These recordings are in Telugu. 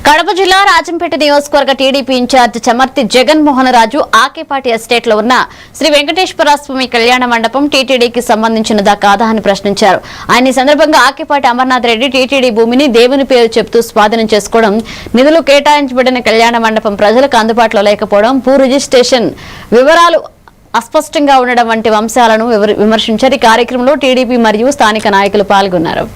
కడప జిల్లా రాజంపేట నియోజకవర్గ టీడీపీ ఇన్ఛార్జ్ చమర్తి జగన్మోహన్ రాజు ఆకేపాటి ఎస్టేట్ లో ఉన్న శ్రీ వెంకటేశ్వర స్వామి కళ్యాణ మండపం టీటీడీకి సంబంధించినదా కాదా అని ప్రశ్నించారు. ఆయన ఈ సందర్భంగా ఆకేపాటి అమర్నాథ్ రెడ్డి టీటీడీ భూమిని దేవుని పేరు చెబుతూ స్వాధీనం చేసుకోవడం, నిధులు కేటాయించబడిన కళ్యాణ మండపం ప్రజలకు అందుబాటులో లేకపోవడం, భూ రిజిస్ట్రేషన్ వివరాలు అస్పష్టంగా ఉండడం వంటి అంశాలను విమర్శించారు. ఈ కార్యక్రమంలో టీడీపీ మరియు స్థానిక నాయకులు పాల్గొన్నారు.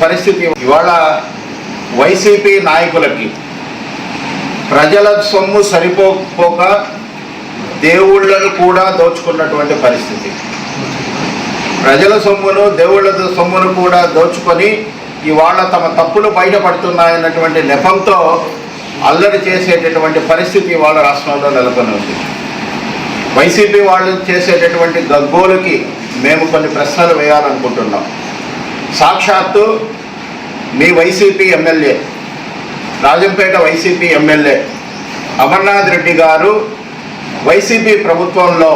పరిస్థితి ఇవాళ వైసీపీ నాయకులకి ప్రజల సొమ్ము సరిపోక దేవుళ్లను కూడా దోచుకున్నటువంటి పరిస్థితి. ప్రజల సొమ్మును దేవుళ్ల సొమ్మును కూడా దోచుకొని ఇవాళ తమ తప్పులు బయటపడుతున్నాయన్నటువంటి నెపంతో అల్లరి చేసేటటువంటి పరిస్థితి ఇవాళ రాష్ట్రంలో నెలకొని ఉంది. వైసీపీ వాళ్ళు చేసేటటువంటి గగ్గోలుకి మేము కొన్ని ప్రశ్నలు వేయాలనుకుంటున్నాం. సాక్షాత్తు మీ వైసీపీ ఎమ్మెల్యే, రాజంపేట వైసీపీ ఎమ్మెల్యే అమర్నాథ్ రెడ్డి గారు వైసీపీ ప్రభుత్వంలో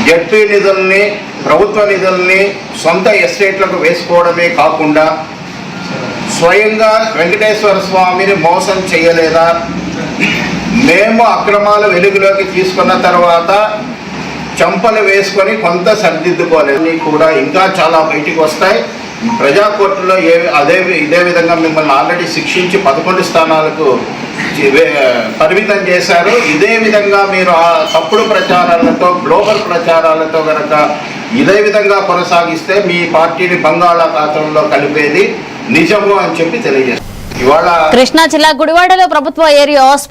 జడ్పీ నిధుల్ని, ప్రభుత్వ నిధుల్ని సొంత ఎస్టేట్లకు వేసుకోవడమే కాకుండా స్వయంగా వెంకటేశ్వర స్వామిని మోసం చేయలేదా? మేము అక్రమాలు వెలుగులోకి తీసుకున్న తర్వాత చంపలు వేసుకొని కొంత సరిదిద్దుకోలేదు కూడా ఇంకా చాలా బయటికి వస్తాయి. ప్రజా కోర్టులో ఇదే విధంగా మిమ్మల్ని ఆల్రెడీ శిక్షించి 11 స్థానాలకు పరిమితం చేశారు. ఇదే విధంగా మీరు ఆ తప్పుడు ప్రచారాలతో, గ్లోబల్ ప్రచారాలతో కనుక ఇదే విధంగా కొనసాగిస్తే మీ పార్టీని బంగాళాఖాతంలో కలిపేది నిజము అని చెప్పి తెలియజేస్తారు. ఇవాళ కృష్ణా జిల్లా గుడివాడలో ప్రభుత్వ ఏరియా ఆసుపత్రి